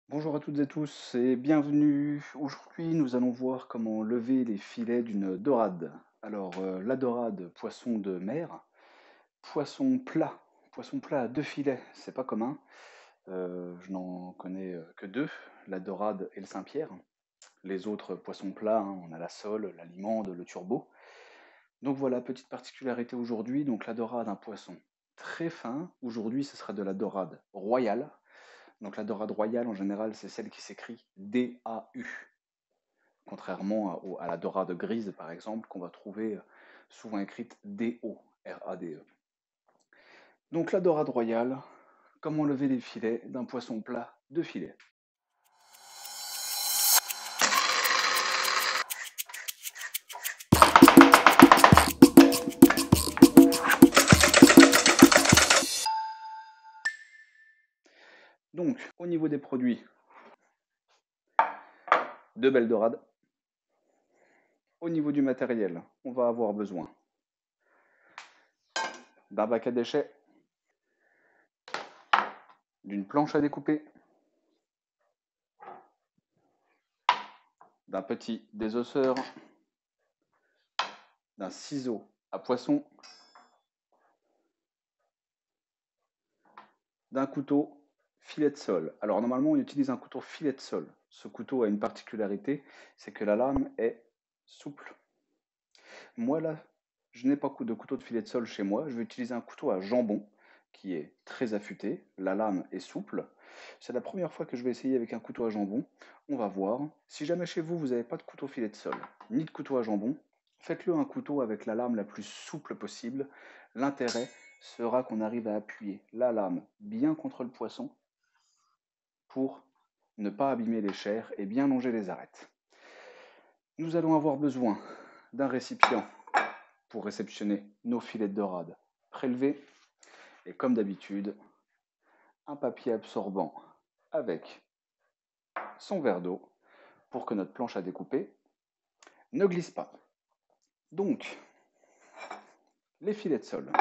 Bonjour à toutes et tous et bienvenue. Aujourd'hui, nous allons voir comment lever les filets d'une dorade. Alors, la dorade, poisson de mer, poisson plat. Poisson plat à deux filets, c'est pas commun. Je n'en connais que deux, la dorade et le Saint-Pierre. Les autres poissons plats, hein, on a la sole, la limande, le turbo. Donc voilà, petite particularité aujourd'hui. Donc la dorade, un poisson très fin. Aujourd'hui, ce sera de la dorade royale. Donc la dorade royale, en général, c'est celle qui s'écrit D-A-U, contrairement à la dorade grise, par exemple, qu'on va trouver souvent écrite D-O-R-A-D-E. Donc la dorade royale, comment lever les filets d'un poisson plat de filet. Donc, au niveau des produits, deux belles dorades. Au niveau du matériel, on va avoir besoin d'un bac à déchets, d'une planche à découper, d'un petit désosseur, d'un ciseau à poisson, d'un couteau filet de sole. Alors normalement on utilise un couteau filet de sole. Ce couteau a une particularité, c'est que la lame est souple. Moi là, je n'ai pas de couteau de filet de sole chez moi, je vais utiliser un couteau à jambon qui est très affûté, la lame est souple. C'est la première fois que je vais essayer avec un couteau à jambon. On va voir. Si jamais chez vous, vous n'avez pas de couteau filet de sole, ni de couteau à jambon, faites-le un couteau avec la lame la plus souple possible. L'intérêt sera qu'on arrive à appuyer la lame bien contre le poisson pour ne pas abîmer les chairs et bien longer les arêtes. Nous allons avoir besoin d'un récipient pour réceptionner nos filets de dorade prélevés et comme d'habitude, un papier absorbant avec son verre d'eau pour que notre planche à découper ne glisse pas. Donc, les filets de sole.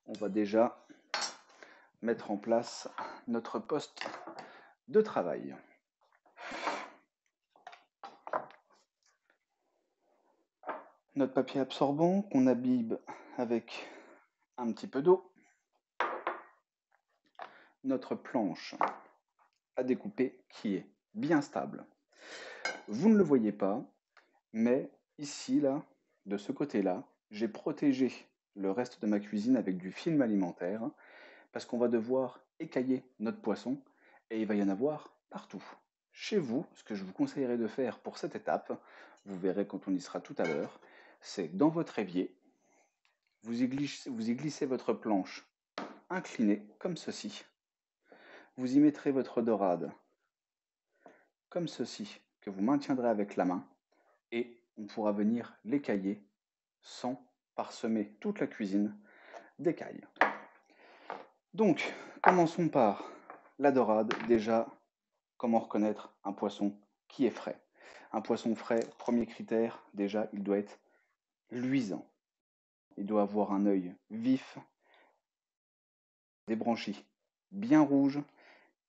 On va déjà mettre en place notre poste de travail. Notre papier absorbant qu'on imbibe avec un petit peu d'eau. Notre planche à découper qui est bien stable. Vous ne le voyez pas, mais ici, là, de ce côté-là, j'ai protégé le reste de ma cuisine avec du film alimentaire parce qu'on va devoir écailler notre poisson et il va y en avoir partout. Chez vous, ce que je vous conseillerais de faire pour cette étape, vous verrez quand on y sera tout à l'heure, c'est dans votre évier, vous y glissez votre planche inclinée comme ceci. Vous y mettrez votre dorade comme ceci, que vous maintiendrez avec la main et on pourra venir l'écailler sans parsemer toute la cuisine d'écailles. Donc, commençons par la dorade. Déjà, comment reconnaître un poisson qui est frais? Un poisson frais, premier critère, déjà, il doit être luisant. Il doit avoir un œil vif, des branchies bien rouges,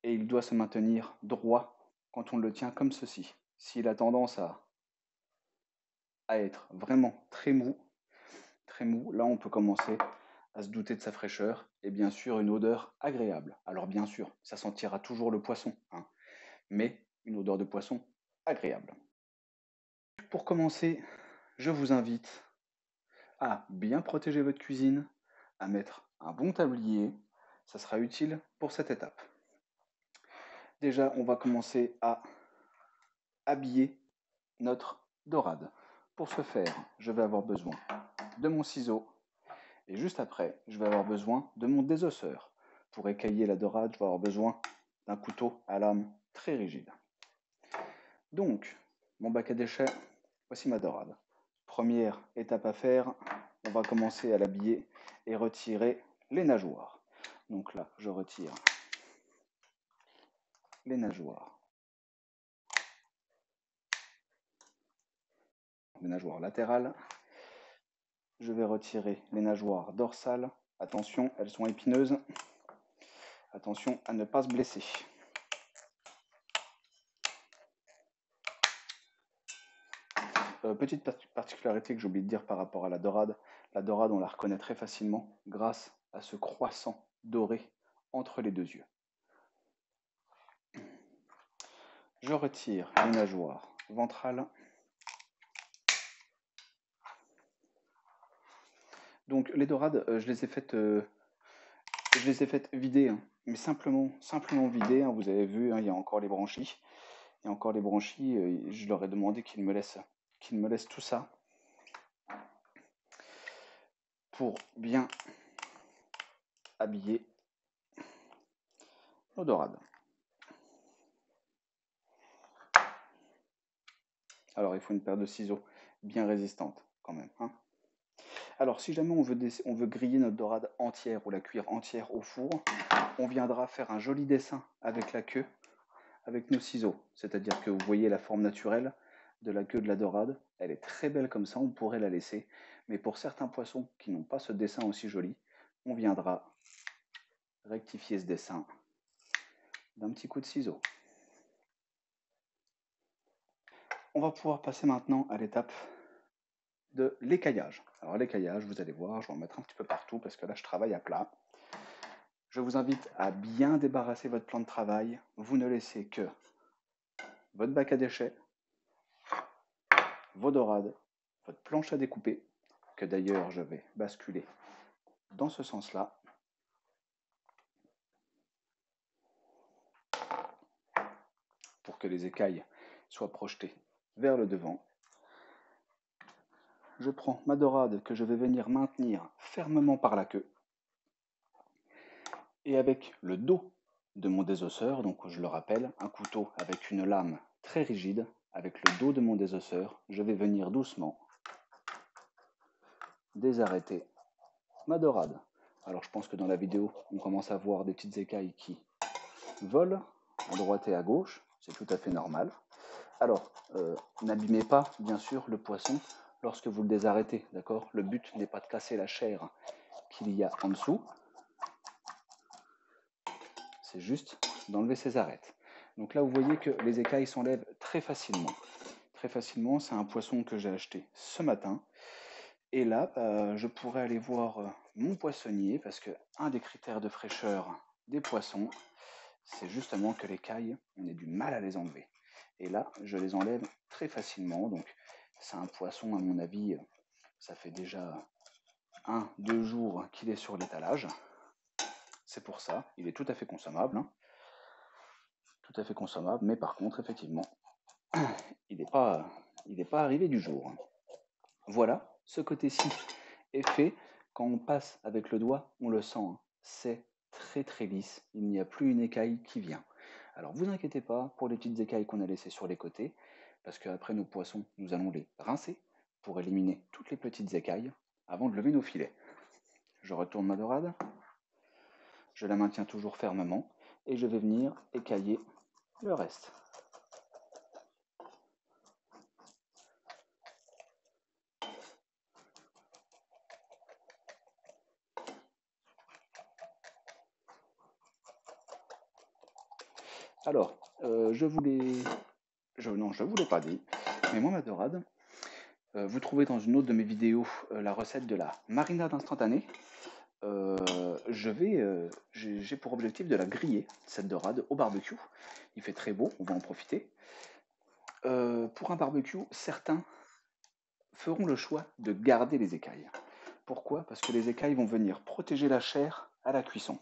et il doit se maintenir droit quand on le tient comme ceci. S'il a tendance à être vraiment très mou, là on peut commencer à se douter de sa fraîcheur et bien sûr une odeur agréable. Alors bien sûr, ça sentira toujours le poisson, hein, mais une odeur de poisson agréable. Pour commencer, je vous invite à bien protéger votre cuisine, à mettre un bon tablier, ça sera utile pour cette étape. Déjà, on va commencer à habiller notre dorade. Pour ce faire, je vais avoir besoin de mon ciseau et juste après, je vais avoir besoin de mon désosseur. Pour écailler la dorade, je vais avoir besoin d'un couteau à lame très rigide. Donc, mon bac à déchets, voici ma dorade. Première étape à faire, on va commencer à l'habiller et retirer les nageoires. Donc là, je retire les nageoires. Les nageoires latérales. Je vais retirer les nageoires dorsales. Attention, elles sont épineuses. Attention à ne pas se blesser. Petite particularité que j'ai oublié de dire par rapport à la dorade. La dorade, on la reconnaît très facilement grâce à ce croissant doré entre les deux yeux. Je retire les nageoires ventrales. Donc les dorades, je les ai faites vider, hein, mais simplement vider, hein, vous avez vu, hein, il y a encore les branchies. Il y a encore les branchies, je leur ai demandé qu'ils me laissent tout ça pour bien habiller nos dorades. Alors il faut une paire de ciseaux bien résistante quand même, hein. Alors si jamais on veut griller notre dorade entière ou la cuire entière au four, on viendra faire un joli dessin avec la queue, avec nos ciseaux. C'est-à-dire que vous voyez la forme naturelle de la queue de la dorade, elle est très belle comme ça, on pourrait la laisser. Mais pour certains poissons qui n'ont pas ce dessin aussi joli, on viendra rectifier ce dessin d'un petit coup de ciseau. On va pouvoir passer maintenant à l'étape de l'écaillage. Alors l'écaillage, vous allez voir, je vais en mettre un petit peu partout parce que là je travaille à plat. Je vous invite à bien débarrasser votre plan de travail. Vous ne laissez que votre bac à déchets, vos dorades, votre planche à découper, que d'ailleurs je vais basculer dans ce sens-là. Pour que les écailles soient projetées vers le devant. Je prends ma dorade que je vais venir maintenir fermement par la queue. Et avec le dos de mon désosseur, donc je le rappelle, un couteau avec une lame très rigide, avec le dos de mon désosseur, je vais venir doucement désarrêter ma dorade. Alors je pense que dans la vidéo, on commence à voir des petites écailles qui volent à droite et à gauche, c'est tout à fait normal. Alors, n'abîmez pas, bien sûr, le poisson lorsque vous le désarrêtez, d'accord? Le but n'est pas de casser la chair qu'il y a en dessous, c'est juste d'enlever ses arêtes. Donc là, vous voyez que les écailles s'enlèvent très facilement. Très facilement, c'est un poisson que j'ai acheté ce matin. Et là, je pourrais aller voir mon poissonnier, parce que un des critères de fraîcheur des poissons, c'est justement que les écailles, on ait du mal à les enlever. Et là, je les enlève très facilement. Donc, c'est un poisson, à mon avis, ça fait déjà 1-2 jours qu'il est sur l'étalage. C'est pour ça, il est tout à fait consommable, hein. Tout à fait consommable, mais par contre, effectivement, il n'est pas arrivé du jour. Voilà, ce côté-ci est fait. Quand on passe avec le doigt, on le sent, hein. C'est très très lisse, il n'y a plus une écaille qui vient. Alors vous inquiétez pas pour les petites écailles qu'on a laissées sur les côtés, parce qu'après nos poissons, nous allons les rincer pour éliminer toutes les petites écailles avant de lever nos filets. Je retourne ma dorade, je la maintiens toujours fermement et je vais venir écailler le reste. Alors, je vous l'ai pas dit, mais moi ma dorade, vous trouvez dans une autre de mes vidéos la recette de la marinade instantanée. J'ai pour objectif de la griller, cette dorade, au barbecue. Il fait très beau, on va en profiter. Pour un barbecue, certains feront le choix de garder les écailles. Pourquoi? Parce que les écailles vont venir protéger la chair à la cuisson.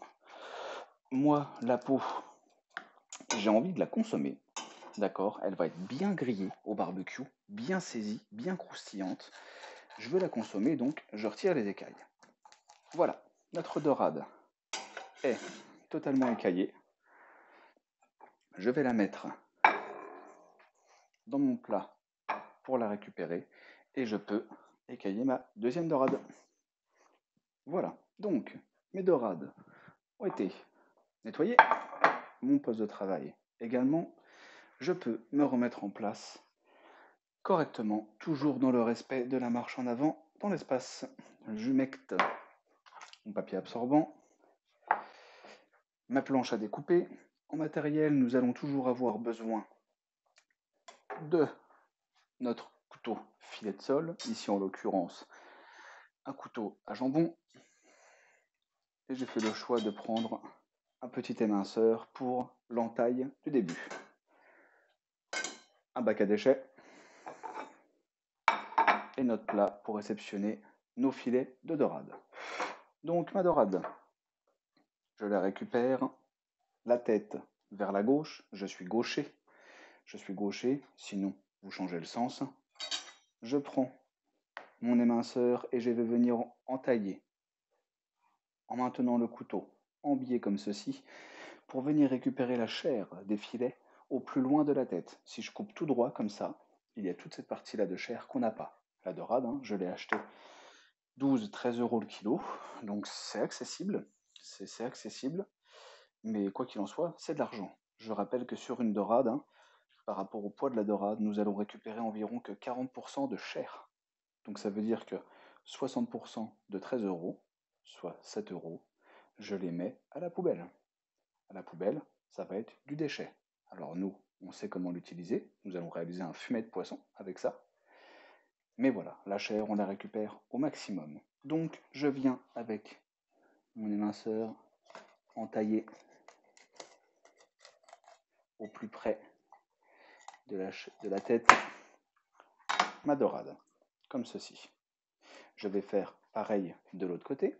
Moi, la peau, j'ai envie de la consommer. D'accord? Elle va être bien grillée au barbecue, bien saisie, bien croustillante. Je veux la consommer, donc je retire les écailles. Voilà, notre dorade est totalement écaillée. Je vais la mettre dans mon plat pour la récupérer et je peux écailler ma deuxième dorade. Voilà, donc mes dorades ont été nettoyées. Mon poste de travail également. Je peux me remettre en place correctement, toujours dans le respect de la marche en avant dans l'espace. J'humecte mon papier absorbant, ma planche à découper. En matériel, nous allons toujours avoir besoin de notre couteau filet de sole, ici en l'occurrence un couteau à jambon, et j'ai fait le choix de prendre un petit éminceur pour l'entaille du début. Un bac à déchets et notre plat pour réceptionner nos filets de dorade. Donc ma dorade, je la récupère, la tête vers la gauche, je suis gaucher, sinon vous changez le sens. Je prends mon éminceur et je vais venir entailler en maintenant le couteau en biais comme ceci pour venir récupérer la chair des filets au plus loin de la tête. Si je coupe tout droit comme ça, il y a toute cette partie-là de chair qu'on n'a pas. La dorade, je l'ai acheté 12-13 € le kilo, donc c'est accessible, c'est accessible, mais quoi qu'il en soit, c'est de l'argent. Je rappelle que sur une dorade, par rapport au poids de la dorade, nous allons récupérer environ que 40% de chair. Donc ça veut dire que 60% de 13 €, soit 7 €, je les mets à la poubelle. À la poubelle, ça va être du déchet. Alors nous, on sait comment l'utiliser. Nous allons réaliser un fumet de poisson avec ça. Mais voilà, la chair, on la récupère au maximum. Donc je viens avec mon éminceur entailler au plus près de la tête ma dorade, comme ceci. Je vais faire pareil de l'autre côté.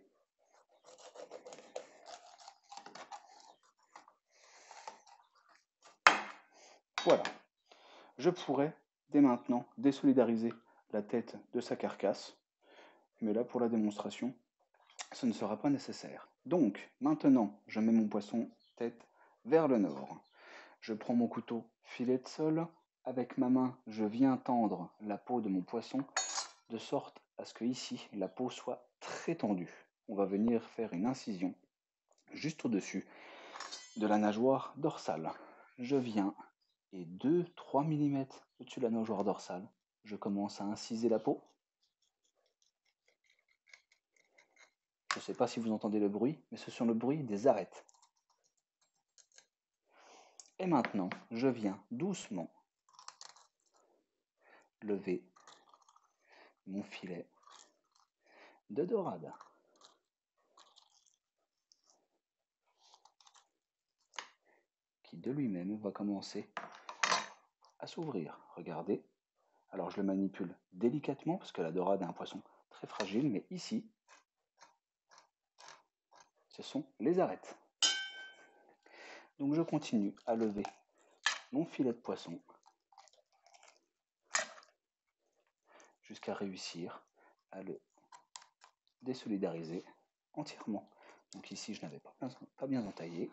Voilà. Je pourrais dès maintenant désolidariser la tête de sa carcasse, mais là pour la démonstration, ce ne sera pas nécessaire. Donc maintenant, je mets mon poisson tête vers le nord. Je prends mon couteau filet de sole. Avec ma main, je viens tendre la peau de mon poisson de sorte à ce que ici, la peau soit très tendue. On va venir faire une incision juste au-dessus de la nageoire dorsale. Je viens et 2-3 mm au-dessus de la nageoire dorsale, je commence à inciser la peau. Je ne sais pas si vous entendez le bruit, mais ce sont le bruit des arêtes. Et maintenant, je viens doucement lever mon filet de dorade. Qui de lui-même va commencer à s'ouvrir. Regardez. Alors je le manipule délicatement parce que la dorade est un poisson très fragile, mais ici, ce sont les arêtes. Donc je continue à lever mon filet de poisson jusqu'à réussir à le désolidariser entièrement. Donc ici, je n'avais pas bien entaillé.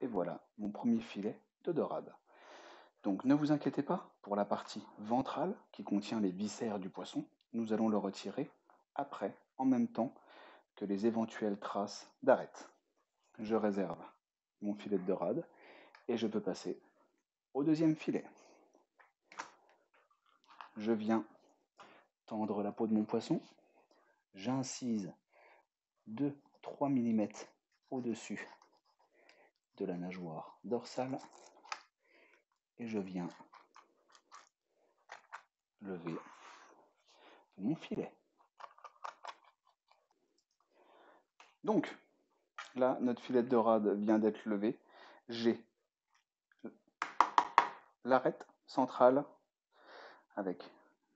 Et voilà mon premier filet de dorade. Donc ne vous inquiétez pas pour la partie ventrale qui contient les viscères du poisson. Nous allons le retirer après, en même temps que les éventuelles traces d'arêtes. Je réserve mon filet de dorade et je peux passer au deuxième filet. Je viens tendre la peau de mon poisson. J'incise 2-3 mm au-dessus de la nageoire dorsale et je viens lever mon filet. Donc, là, notre filet de dorade vient d'être levé. J'ai l'arête centrale avec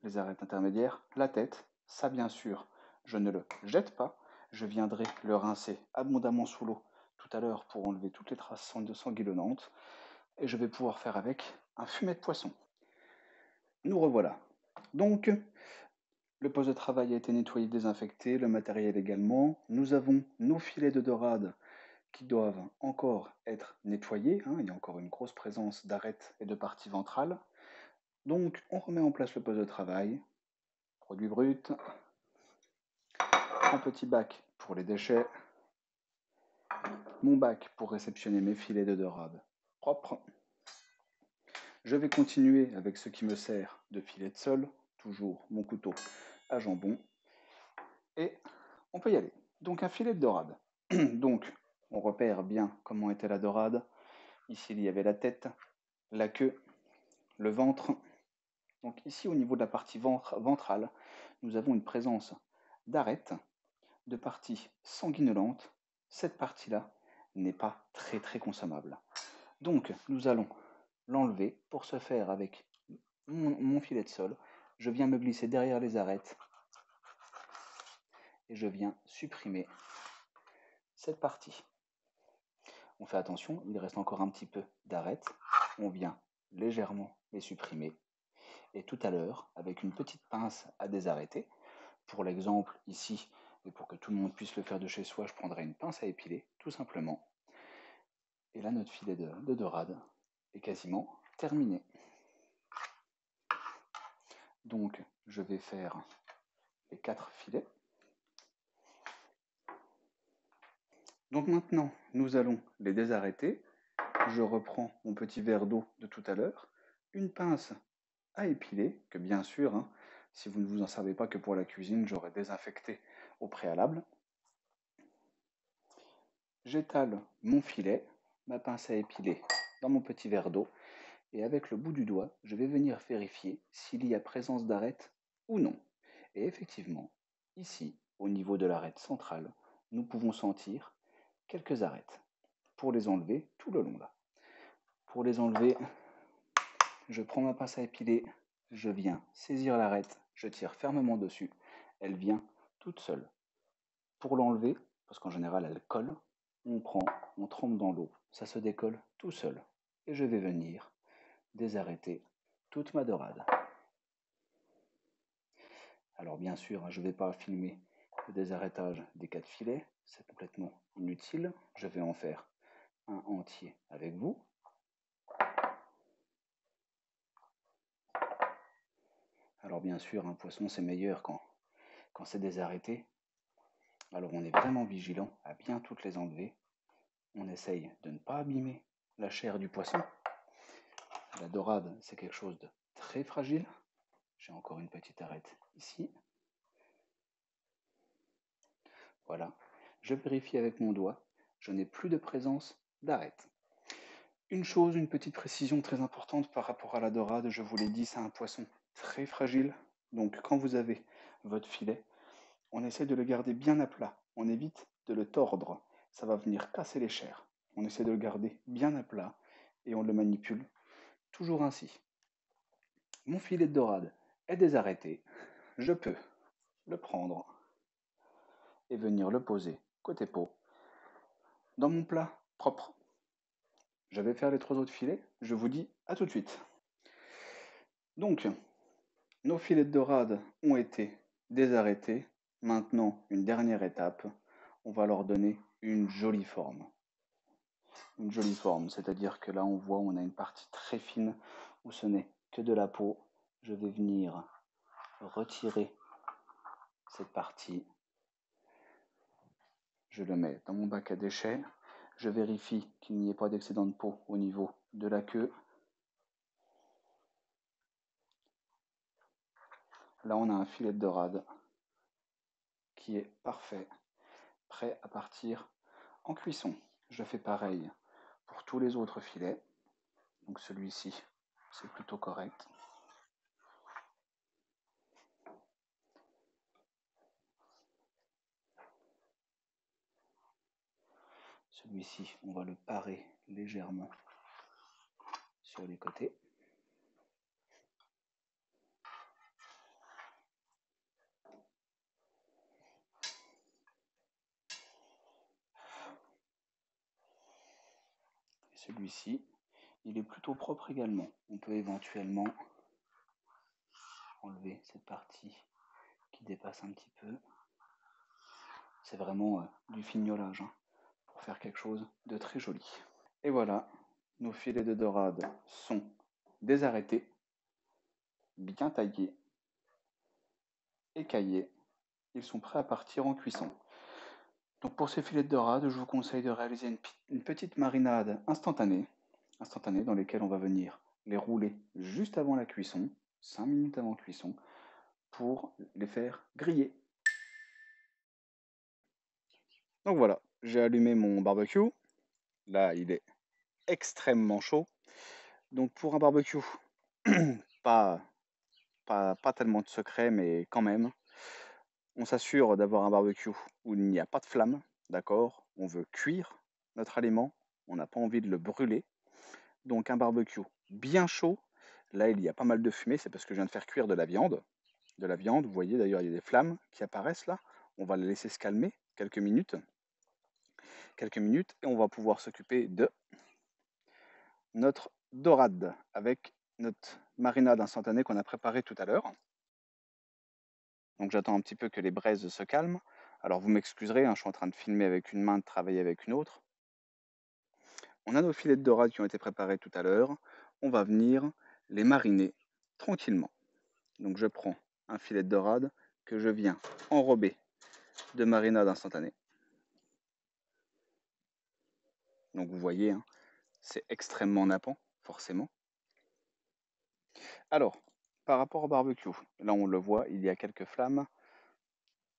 les arêtes intermédiaires, la tête. Ça, bien sûr, je ne le jette pas. Je viendrai le rincer abondamment sous l'eau tout à l'heure pour enlever toutes les traces sanguinolentes. Et je vais pouvoir faire avec un fumet de poisson. Nous revoilà. Donc, le poste de travail a été nettoyé, désinfecté, le matériel également. Nous avons nos filets de dorade qui doivent encore être nettoyés. Il y a encore une grosse présence d'arêtes et de parties ventrales. Donc, on remet en place le poste de travail. Produit brut. Un petit bac pour les déchets. Mon bac pour réceptionner mes filets de dorade propres. Je vais continuer avec ce qui me sert de filet de sole. Toujours mon couteau à jambon. Et on peut y aller. Donc un filet de dorade. Donc on repère bien comment était la dorade. Ici, il y avait la tête, la queue, le ventre. Donc ici, au niveau de la partie ventrale, nous avons une présence d'arêtes, de parties sanguinolentes. Cette partie-là n'est pas très consommable. Donc, nous allons l'enlever. Pour ce faire, avec mon filet de sol, je viens me glisser derrière les arêtes et je viens supprimer cette partie. On fait attention, il reste encore un petit peu d'arêtes. On vient légèrement les supprimer. Et tout à l'heure, avec une petite pince à désarrêter, pour l'exemple ici, et pour que tout le monde puisse le faire de chez soi, je prendrai une pince à épiler, tout simplement. Et là, notre filet de dorade est quasiment terminé. Donc, je vais faire les 4 filets. Donc maintenant, nous allons les désarrêter. Je reprends mon petit verre d'eau de tout à l'heure, une pince à épiler, que bien sûr, hein, si vous ne vous en servez pas que pour la cuisine, j'aurais désinfecté au préalable. J'étale mon filet, ma pince à épiler dans mon petit verre d'eau, et avec le bout du doigt, je vais venir vérifier s'il y a présence d'arête ou non. Et effectivement, ici, au niveau de l'arête centrale, nous pouvons sentir quelques arêtes. Pour les enlever, tout le long là. Pour les enlever, je prends ma pince à épiler, je viens saisir l'arête, je tire fermement dessus, elle vient toute seule. Pour l'enlever, parce qu'en général elle colle, on prend, on trempe dans l'eau, ça se décolle tout seul. Et je vais venir désarrêter toute ma dorade. Alors bien sûr, je ne vais pas filmer le désarrêtage des 4 filets, c'est complètement inutile. Je vais en faire un entier avec vous. Alors bien sûr, un poisson c'est meilleur quand c'est désarrêté. Alors on est vraiment vigilant à bien toutes les enlever. On essaye de ne pas abîmer la chair du poisson. La dorade, c'est quelque chose de très fragile. J'ai encore une petite arête ici. Voilà. Je vérifie avec mon doigt. Je n'ai plus de présence d'arête. Une chose, une petite précision très importante par rapport à la dorade, je vous l'ai dit, c'est un poisson très fragile. Donc quand vous avez votre filet, on essaie de le garder bien à plat. On évite de le tordre. Ça va venir casser les chairs. On essaie de le garder bien à plat et on le manipule toujours ainsi. Mon filet de dorade est désarrêté. Je peux le prendre et venir le poser côté peau dans mon plat propre. Je vais faire les 3 autres filets. Je vous dis à tout de suite. Donc, nos filets de dorade ont été désarrêtés. Maintenant, une dernière étape. On va leur donner une jolie forme. Une jolie forme, c'est-à-dire que là, on voit, on a une partie très fine où ce n'est que de la peau. Je vais venir retirer cette partie. Je le mets dans mon bac à déchets. Je vérifie qu'il n'y ait pas d'excédent de peau au niveau de la queue. Là, on a un filet de dorade qui est parfait, prêt à partir en cuisson. Je fais pareil pour tous les autres filets. Donc celui-ci, c'est plutôt correct. Celui-ci, on va le parer légèrement sur les côtés. Et celui-ci, il est plutôt propre également. On peut éventuellement enlever cette partie qui dépasse un petit peu. C'est vraiment du fignolage hein, pour faire quelque chose de très joli. Et voilà, nos filets de dorade sont désarrêtés, bien taillés, écaillés. Ils sont prêts à partir en cuisson. Donc pour ces filets de dorade, je vous conseille de réaliser une petite marinade instantanée dans lesquelles on va venir les rouler juste avant la cuisson, 5 minutes avant cuisson, pour les faire griller. Donc voilà, j'ai allumé mon barbecue. Là, il est extrêmement chaud. Donc pour un barbecue, pas, pas tellement de secret, mais quand même, on s'assure d'avoir un barbecue où il n'y a pas de flamme, d'accord? On veut cuire notre aliment, on n'a pas envie de le brûler. Donc un barbecue bien chaud. Là, il y a pas mal de fumée, c'est parce que je viens de faire cuire de la viande. De la viande, vous voyez d'ailleurs, il y a des flammes qui apparaissent là. On va les laisser se calmer quelques minutes. Et on va pouvoir s'occuper de notre dorade avec notre marinade instantanée qu'on a préparée tout à l'heure. Donc j'attends un petit peu que les braises se calment. Alors vous m'excuserez, hein, je suis en train de filmer avec une main, de travailler avec une autre. On a nos filets de dorade qui ont été préparés tout à l'heure. On va venir les mariner tranquillement. Donc je prends un filet de dorade que je viens enrober de marinade instantanée. Donc vous voyez, hein, c'est extrêmement nappant, forcément. Alors, par rapport au barbecue, là on le voit, il y a quelques flammes.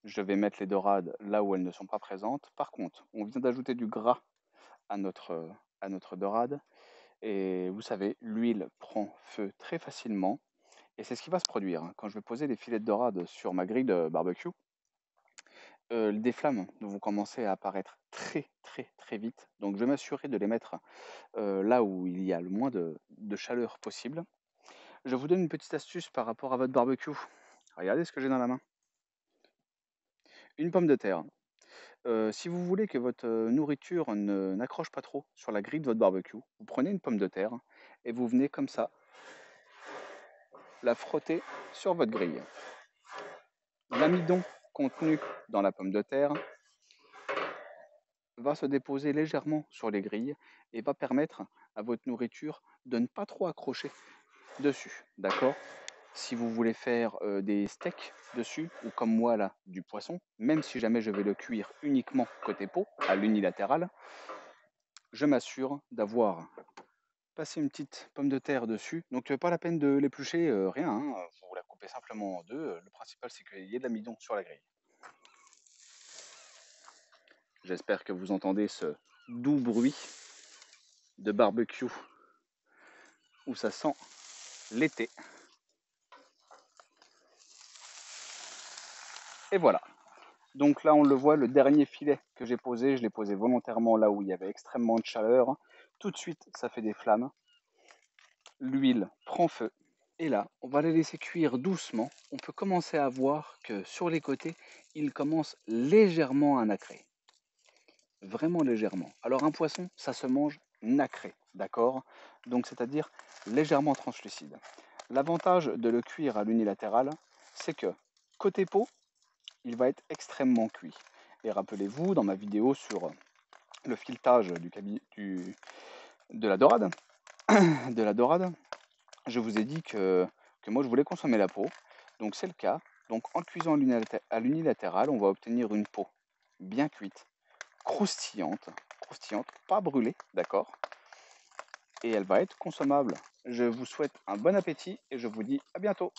Je vais mettre les dorades là où elles ne sont pas présentes. Par contre, on vient d'ajouter du gras à notre dorade. Et vous savez, l'huile prend feu très facilement. Et c'est ce qui va se produire, hein. Quand je vais poser les filets de dorade sur ma grille de barbecue, des flammes vont commencer à apparaître très très très vite. Donc je vais m'assurer de les mettre là où il y a le moins de chaleur possible. Je vous donne une petite astuce par rapport à votre barbecue. Regardez ce que j'ai dans la main. Une pomme de terre. Si vous voulez que votre nourriture n'accroche pas trop sur la grille de votre barbecue, vous prenez une pomme de terre et vous venez comme ça la frotter sur votre grille. L'amidon contenu dans la pomme de terre va se déposer légèrement sur les grilles et va permettre à votre nourriture de ne pas trop accrocher dessus. D'accord? Si vous voulez faire des steaks dessus, ou comme moi là, du poisson, même si jamais je vais le cuire uniquement côté peau, à l'unilatéral, je m'assure d'avoir passé une petite pomme de terre dessus. Donc pas la peine de l'éplucher, rien, hein, vous la coupez simplement en deux. Le principal c'est qu'il y ait de l'amidon sur la grille. J'espère que vous entendez ce doux bruit de barbecue où ça sent l'été. Et voilà. Donc là, on le voit, le dernier filet que j'ai posé, je l'ai posé volontairement là où il y avait extrêmement de chaleur. Tout de suite, ça fait des flammes. L'huile prend feu. Et là, on va les laisser cuire doucement. On peut commencer à voir que sur les côtés, il commence légèrement à nacrer. Vraiment légèrement. Alors un poisson, ça se mange nacré, d'accord? Donc c'est-à-dire légèrement translucide. L'avantage de le cuire à l'unilatéral, c'est que côté peau, il va être extrêmement cuit. Et rappelez-vous, dans ma vidéo sur le filetage de la dorade, je vous ai dit que moi je voulais consommer la peau. Donc c'est le cas. Donc en cuisant à l'unilatéral, on va obtenir une peau bien cuite, croustillante, pas brûlée, d'accord? Et elle va être consommable. Je vous souhaite un bon appétit et je vous dis à bientôt.